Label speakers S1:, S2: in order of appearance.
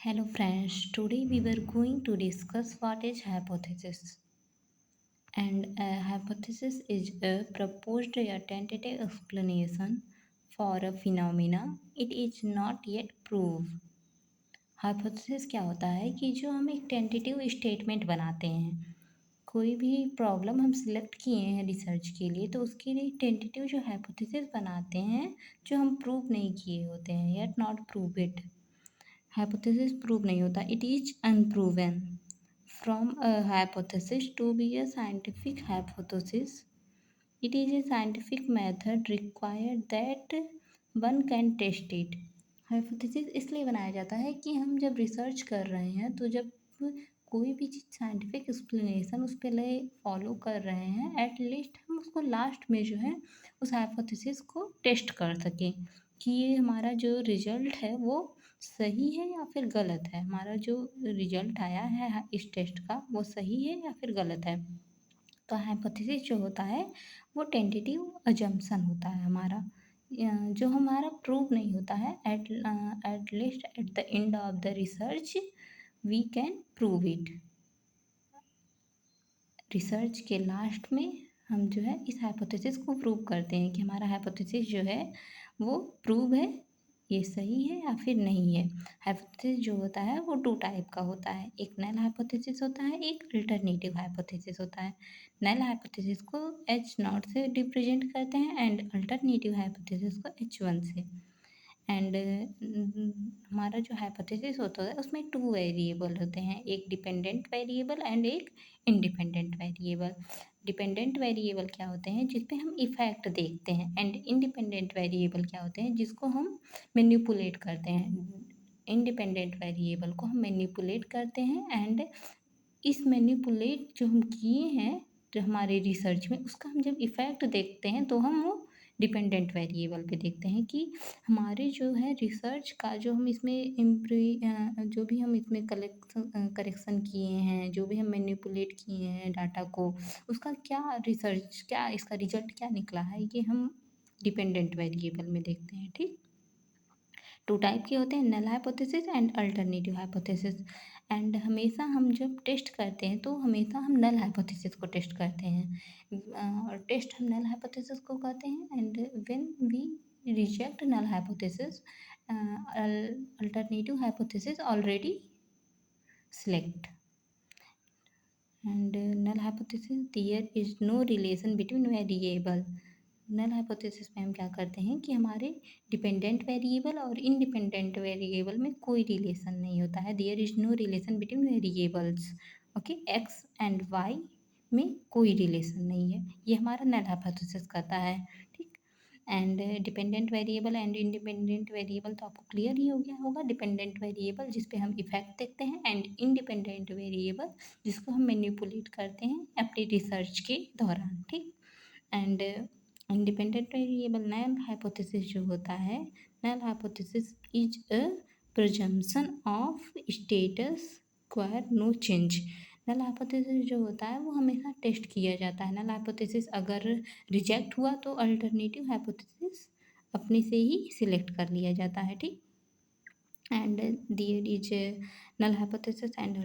S1: Hello friends, today we were going to discuss what is hypothesis. And a hypothesis is a proposed or tentative explanation for a phenomena. It is not yet proved. Hypothesis क्या होता है कि जो हम एक tentative statement बनाते हैं, कोई भी प्रॉब्लम हम सिलेक्ट किए हैं रिसर्च के लिए, तो उसके लिए टेंटेटिव जो हाइपोथेसिस बनाते हैं जो हम प्रूव नहीं किए होते हैं, yet not prove it. Hypothesis prove नहीं होता, it is unproven. From a hypothesis to be a scientific hypothesis, it is a scientific method required that one can test it. Hypothesis इसलिए बनाया जाता है कि हम जब रिसर्च कर रहे हैं, तो जब कोई भी चीज़ साइंटिफिक एक्सप्लेनेशन उस पर फॉलो कर रहे हैं, एट लीस्ट हम उसको लास्ट में जो है उस हाइपोथेसिस को टेस्ट कर सकें कि ये हमारा जो रिजल्ट है वो सही है या फिर गलत है. हमारा जो रिजल्ट आया है इस टेस्ट का वो सही है या फिर गलत है. तो हाइपोथेसिस जो होता है वो टेंटेटिव अजम्पशन होता है हमारा, जो हमारा प्रूव नहीं होता है. At least at the end of the research we can prove it. Research के लास्ट में हम जो है इस हाइपोथेसिस को प्रूव करते हैं कि हमारा हाइपोथेसिस जो है वो प्रूव है, ये सही है या फिर नहीं है. हाइपोथेसिस जो होता है वो टू टाइप का होता है, एक नल हाइपोथेसिस होता है, एक अल्टरनेटिव हाइपोथेसिस होता है. नल हाइपोथेसिस को H0 से रिप्रेजेंट करते हैं एंड अल्टरनेटिव हाइपोथेसिस को H1 से. एंड हमारा जो हाइपोथेसिस होता है उसमें टू वेरिएबल होते हैं, एक डिपेंडेंट वेरिएबल एंड एक इंडिपेंडेंट वेरिएबल. डिपेंडेंट वेरिएबल क्या होते हैं जिस पे हम इफ़ेक्ट देखते हैं, एंड इंडिपेंडेंट वेरिएबल क्या होते हैं जिसको हम मैनिपुलेट करते हैं. इंडिपेंडेंट वेरिएबल को हम मैनिपुलेट करते हैं एंड इस मैनिपुलेट जो हम किए हैं जो हमारे रिसर्च में, उसका हम जब इफ़ेक्ट देखते हैं तो हम वो डिपेंडेंट वेरिएबल पे देखते हैं कि हमारे जो है रिसर्च का जो हम इसमें जो भी हम इसमें करेक्शन किए हैं, जो भी हम मैनिपुलेट किए हैं डाटा को, उसका क्या रिसर्च, क्या इसका रिजल्ट क्या निकला है, ये हम डिपेंडेंट वेरिएबल में देखते हैं. ठीक, टू टाइप के होते हैं, null hypothesis and alternative hypothesis. And हमेशा हम जब टेस्ट करते हैं तो हमेशा हम नल हाइपोथेसिस को टेस्ट करते हैं, और टेस्ट हम नल हाइपोथेसिस को करते हैं. And when we reject null hypothesis, alternative hypothesis already select. And null hypothesis, there is no relation between variable. Null hypothesis में हम क्या करते हैं कि हमारे डिपेंडेंट वेरिएबल और इंडिपेंडेंट वेरिएबल में कोई रिलेशन नहीं होता है. There is no relation between variables. Okay, X and Y में कोई रिलेशन नहीं है, ये हमारा नल हाइपोथेसिस कहता है. ठीक, and dependent variable and independent variable तो आपको क्लियर ही हो गया होगा. डिपेंडेंट वेरिएबल जिस पे हम इफेक्ट देखते हैं, एंड इंडिपेंडेंट वेरिएबल जिसको हम मैनिपुलेट करते हैं अपनी रिसर्च के दौरान. ठीक, and independent variable null hypothesis जो होता है, null hypothesis is a presumption of status quo no change. Null hypothesis जो होता है वो हमेशा टेस्ट किया जाता है. नल हाइपोथेसिस अगर रिजेक्ट हुआ तो अल्टरनेटिव हाइपोथेसिस अपने से ही सिलेक्ट कर लिया जाता है. ठीक, and there is null hypothesis and